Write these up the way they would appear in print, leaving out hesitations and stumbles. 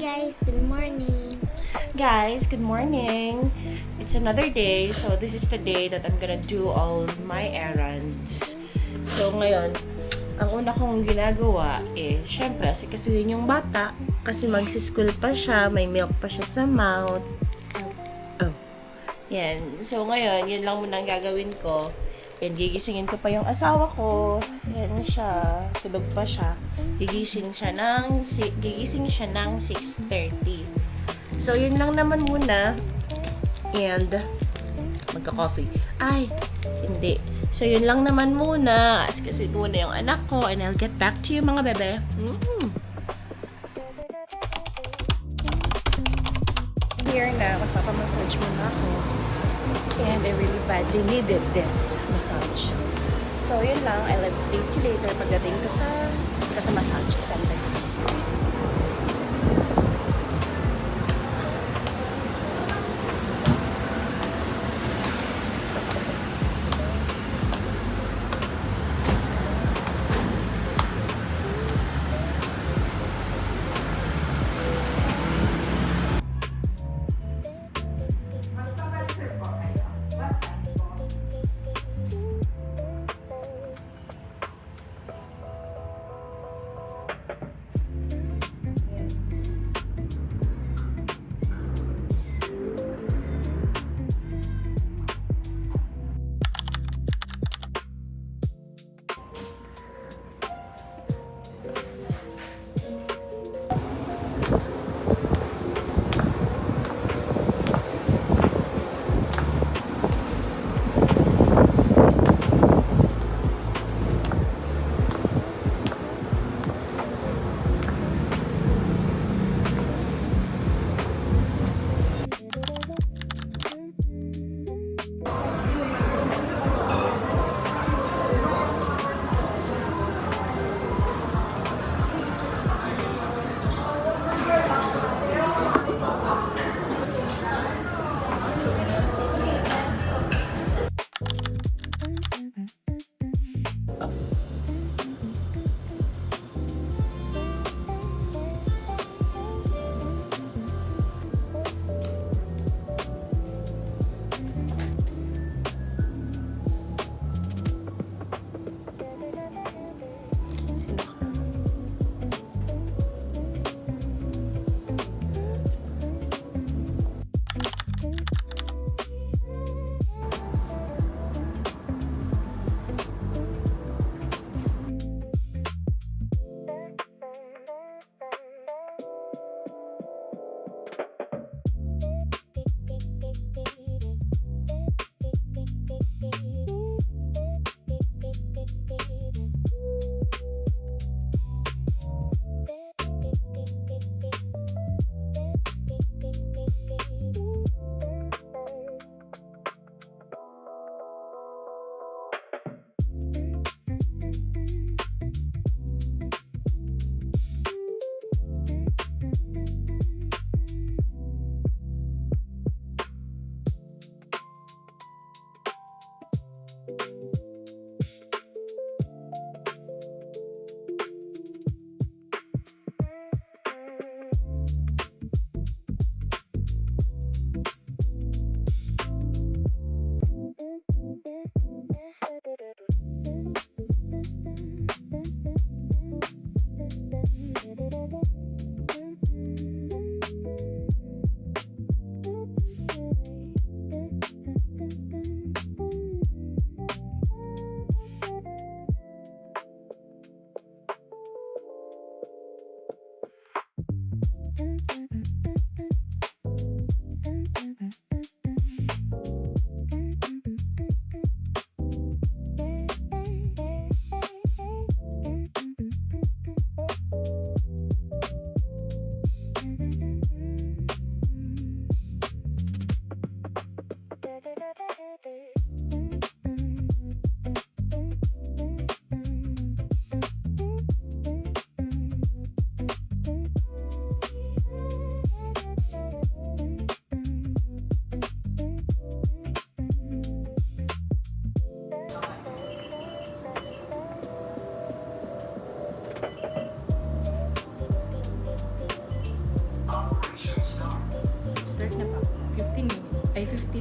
guys, good morning. Guys, good morning. It's another day. So this is the day that I'm gonna do all my errands. So ngayon, ang una kong ginagawa is, syempre, asikasuhin yung bata. Kasi magsi-school pa siya, may milk pa siya sa mouth. Oh. Yan. So ngayon, yun lang muna ang gagawin ko. And gigisingin ko pa yung asawa ko. Yan siya. Tulog pa siya. Gigising siya ng 6:30. So, yun lang naman muna. And, magka-coffee. Ay, hindi. So, yun lang naman muna. Kasi muna yung anak ko. And I'll get back to you, mga bebe. Here na, magpapamassage muna ako. And I really badly needed this massage. So, yun lang. I'll update you later pagdating ko sa massage center.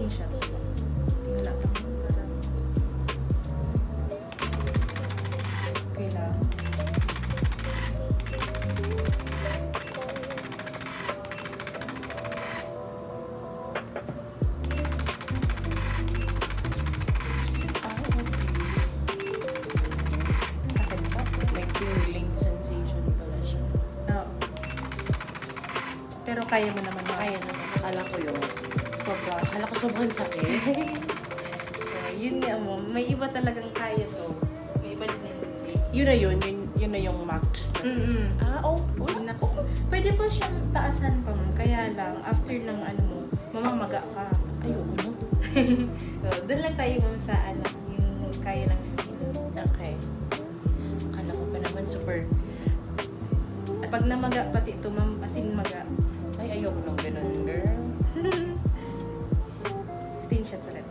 15 shots lang. Tingnan lang. Okay lang. Ah, okay. Sakit pa. May tingling sensation pala siya. Oo. Pero kaya mo naman yun. Kaya naman. Akala ko yun. Sobra. Akala ko sobrang sakit. Yun nga mo, may iba talagang kaya to. May iba din hindi. Yun na yung max. Ah, oh. Wala. Next. Pwede po siyang taasan pa mo. Kaya lang, after ng ano mo, mamamaga ka. Ayoko no. So, doon lang tayo ma'am sa ano, yung kaya ng skin. Okay. Akala ko pa naman super. Pag namaga pati ito ma'am, asin maga. Ay, ayoko nung ganun, girl. 15 shots ulit.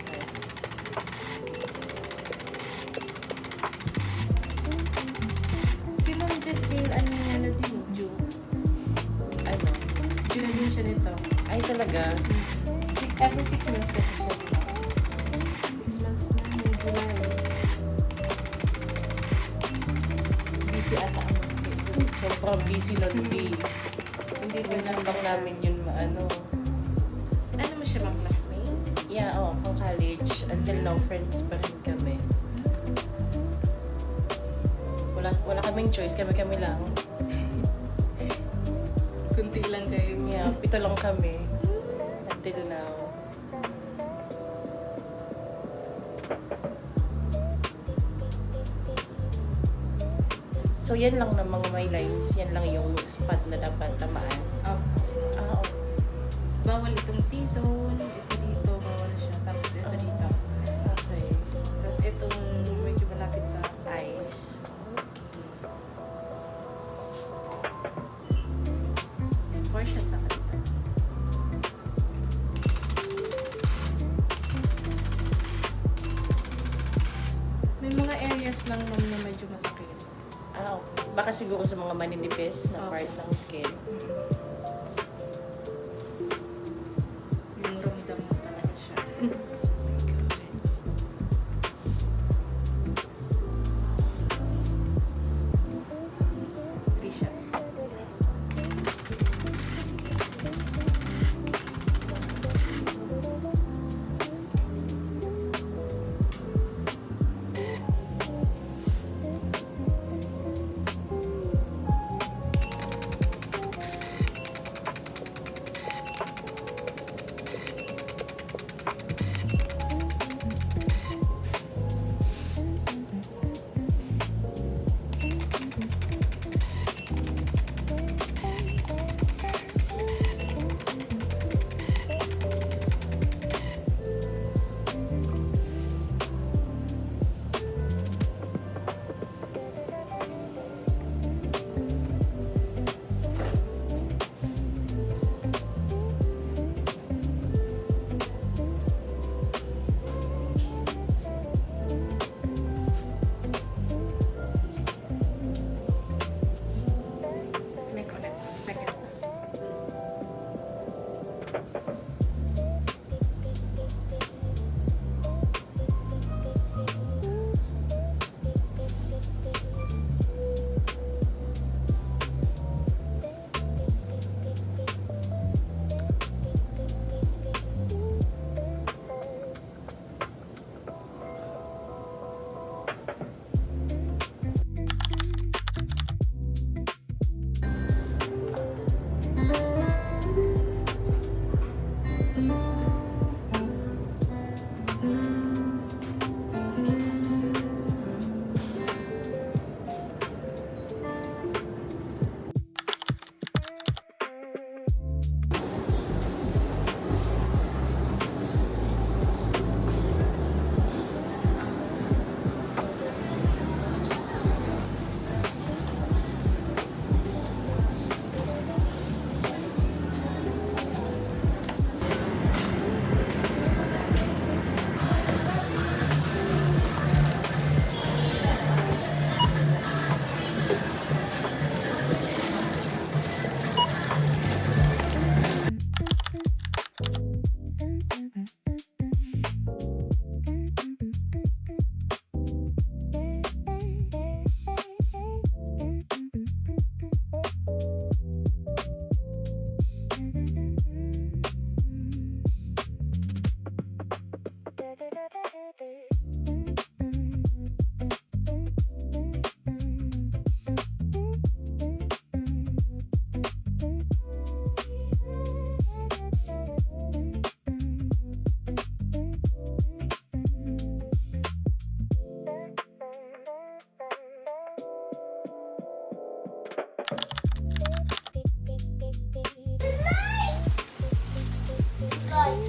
Okay. Si Ma'am Justine, ano niya na din, Ju. Ano? Ju na din siya nito. Ay, talaga? Every 6 months kasi siya. 6 months na, may July. Busy ata ang mga Sobrang busy nun, di. Hindi ko Minsan na lang namin yun maano. Ano mo siya bang classmate? Yeah, from college. Until now, friends pa rin kami. Wala kaming choice. Kami-kami lang. Kunti lang kayo. Yeah, 7 lang kami. Until now. So, yan lang ng mga may lines. Yan lang yung spot na dapat tamaan. Oh. Ah, okay. Bawal itong T-zone. Ito dito, bawal siya. Tapos ito Ah. dito. Okay. Tapos itong medyo malapit sa Eyes. 4 shots sa dito. May mga areas lang ma'am na medyo masakit. Ah, okay. Baka siguro sa mga maninipis na part ng skin. Yung ramdam mo talaga siya. Three shots.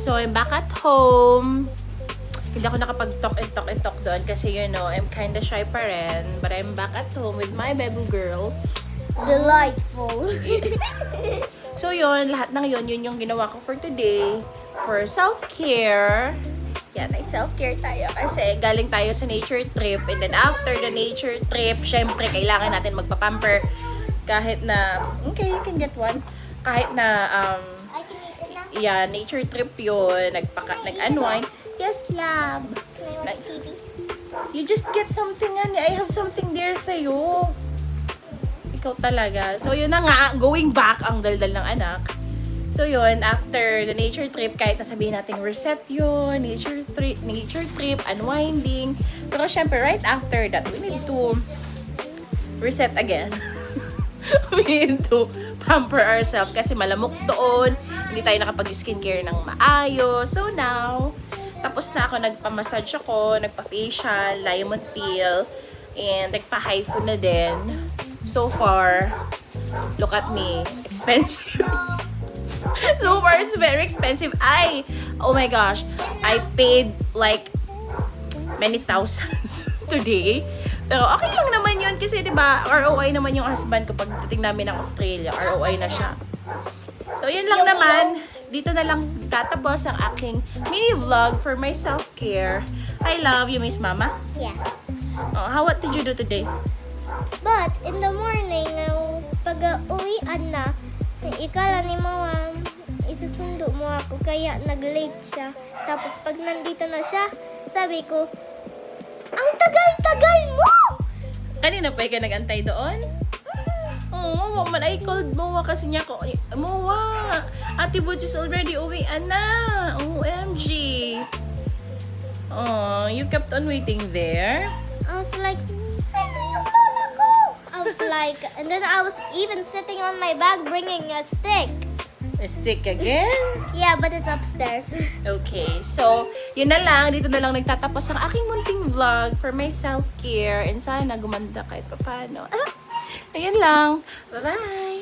So, I'm back at home. Hindi ako nakapag-talk and talk doon kasi, you know, I'm kinda shy pa rin. But I'm back at home with my baby girl. Delightful. So, yun. Lahat ng yun yung ginawa ko for today. For self-care. Yan, may self-care tayo kasi galing tayo sa nature trip. And then, after the nature trip, syempre, kailangan natin magpa-pamper. Kahit na, okay, you can get one. Kahit na, I can eat it now. yeah, nature trip yun. Nag-unwind. Yes, love. Can I watch TV? You just get something, honey. I have something there sa'yo. Ikaw talaga. So, yun na nga. Going back, ang daldal ng anak. So, yun. After the nature trip, kahit nasabihin natin reset yun, nature trip, unwinding. Pero, syempre, right after that, we need to reset again. We need to pamper ourselves kasi malamok doon. Hindi tayo nakapag-skincare ng maayos. So, now, tapos na ako, nagpa-massage ako, nagpa-facial, lemon peel, and nagpa-hypho na din. So far, look at me. Expensive. So far, it's very expensive. Oh my gosh, I paid like many thousands today. Pero okay lang naman yun kasi, di ba, ROI naman yung husband ko pagdating namin ng Australia. ROI na siya. So, yun lang naman. Dito na lang tatapos ang aking mini vlog for my self-care. I love you, Miss Mama. Yeah. Oh, what did you do today? But, in the morning, pag uwian na, ikala ni Mama, isusundo mo ako, kaya nag-late siya. Tapos, pag nandito na siya, sabi ko, ang tagal-tagal mo! Kanina pa ka nag-antay doon? Oh, man, I called Moa kasi niya ko. Moa, Ate Butch is already uwi na. OMG. Oh, you kept on waiting there? I was like, "Ano yung mama ko?" I was like, and then I was even sitting on my bag bringing a stick. A stick again? Yeah, but it's upstairs. Okay, so, yun na lang. Dito na lang nagtatapos ang aking munting vlog for my self-care. And sana gumanda kahit paano. Ayun lang. Bye-bye!